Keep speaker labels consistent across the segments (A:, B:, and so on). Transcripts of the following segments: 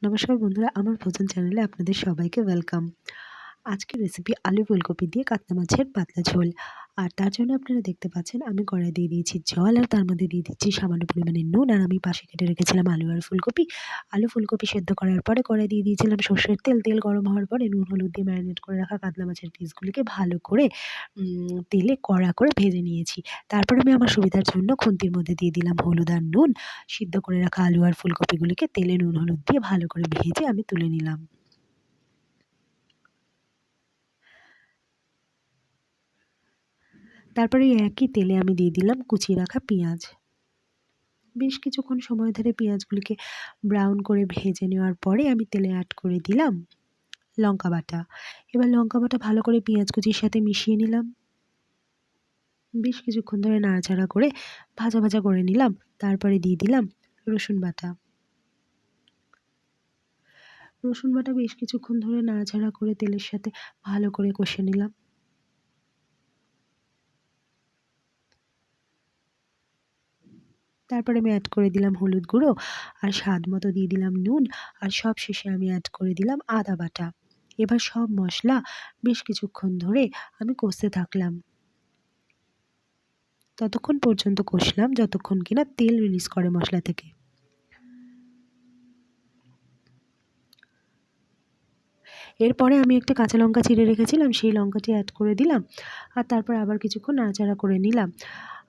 A: নমস্কার বন্ধুরা, আমার ভোজন চ্যানেলে আপনাদের সবাইকে ওয়েলকাম। আজকের রেসিপি আলু ফুলকপি দিয়ে কাতলা মাছের পাতলা ঝোল। আর তার জন্য আপনারা দেখতে পাচ্ছেন আমি কড়াই দিয়ে দিয়েছি জল, আর তার মধ্যে দিয়ে দিচ্ছি সামান্য পরিমাণে নুন। আর আমি পাশে কেটে রেখেছিলাম আলু আর ফুলকপি। আলু ফুলকপি সেদ্ধ করার পরে কড়াই দিয়ে দিয়েছিলাম সর্ষের তেল। তেল গরম হওয়ার পরে নুন হলুদ দিয়ে ম্যারিনেট করে রাখা কাতলা মাছের পিসগুলিকে ভালো করে তেলে কড়া করে ভেজে নিয়েছি। তারপর আমি আমার সুবিধার জন্য খুন্তির মধ্যে দিয়ে দিলাম হলুদ আর নুন। সিদ্ধ করে রাখা আলু আর ফুলকপিগুলিকে তেলে নুন হলুদ দিয়ে ভালো করে ভেজে আমি তুলে নিলাম। তারপরে এই একই তেলে আমি দিয়ে দিলাম কুচিয়ে রাখা পেঁয়াজ। বেশ কিছুক্ষণ সময় ধরে পেঁয়াজগুলিকে ব্রাউন করে ভেজে নেওয়ার পরে আমি তেলে অ্যাড করে দিলাম লঙ্কা বাটা। এবার লঙ্কা বাটা ভালো করে পেঁয়াজ কুচির সাথে মিশিয়ে নিলাম। বেশ কিছুক্ষণ ধরে নাড়াচাড়া করে ভাজা ভাজা করে নিলাম। তারপরে দিয়ে দিলাম রসুন বাটা। রসুন বাটা বেশ কিছুক্ষণ ধরে নাড়াচাড়া করে তেলের সাথে ভালো করে কষে নিলাম। তারপরে আমি অ্যাড করে দিলাম হলুদ গুঁড়ো, আর স্বাদ মতো দিয়ে দিলাম নুন, আর সব শেষে আমি অ্যাড করে দিলাম আদা বাটা। এবার সব মশলা বেশ কিছুক্ষণ ধরে আমি কষতে থাকলাম। ততক্ষণ পর্যন্ত কষলাম যতক্ষণ কিনা তেল রিলিজ করে মশলা থেকে। এরপরে আমি একটা কাঁচা লঙ্কা চিড়ে রেখেছিলাম, সেই লঙ্কাটি অ্যাড করে দিলাম। আর তারপর আবার কিছুক্ষণ নাড়াচাড়া করে নিলাম।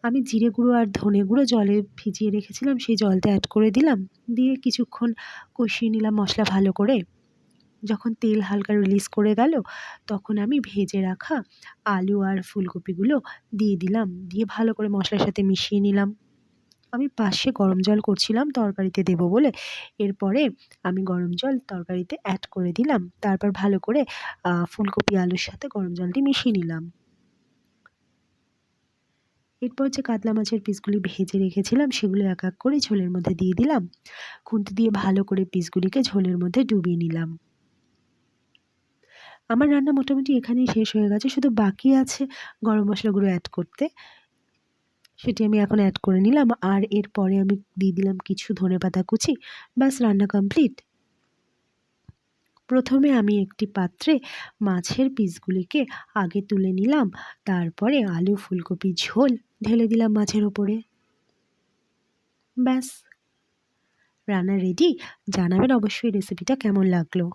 A: আমি জিরে গুঁড়ো আর ধনে গুঁড়ো জলে ভিজিয়ে রেখেছিলাম, সেই জলটা অ্যাড করে দিলাম। দিয়ে কিছুক্ষণ কষিয়ে নিলাম মশলা ভালো করে। যখন তেল হালকা রিলিজ করে গেল, তখন আমি ভেজে রাখা আলু আর ফুলকপিগুলো দিয়ে দিলাম। দিয়ে ভালো করে মশলার সাথে মিশিয়ে নিলাম। আমি পাশে গরম জল করছিলাম তরকারিতে দেবো বলে। এরপরে আমি গরম জল তরকারিতে অ্যাড করে দিলাম। তারপর ভালো করে ফুলকপি আলুর সাথে গরম জলটি মিশিয়ে নিলাম। এরপর যে কাতলা মাছের পিসগুলি ভেজে রেখেছিলাম সেগুলো এক এক করে ঝোলের মধ্যে দিয়ে দিলাম। খুন্তি দিয়ে ভালো করে পিসগুলিকে ঝোলের মধ্যে ডুবিয়ে নিলাম। আমার রান্না মোটামুটি এখানেই শেষ হয়ে গেছে। শুধু বাকি আছে গরম মশলা গুঁড়ো অ্যাড করতে। সেটি আমি এখন অ্যাড করে নিলাম। আর এরপরে আমি দিয়ে দিলাম কিছু ধনেপাতা কুচি। ব্যাস, রান্না কমপ্লিট। প্রথমে আমি একটি পাত্রে মাছের পিসগুলিকে আগে তুলে নিলাম। তারপরে আলু ফুলকপি ঝোল ঢেলে দিলাম মাছের ওপরে। ব্যাস, রান্না রেডি। জানাবেন অবশ্যই রেসিপিটা কেমন লাগলো।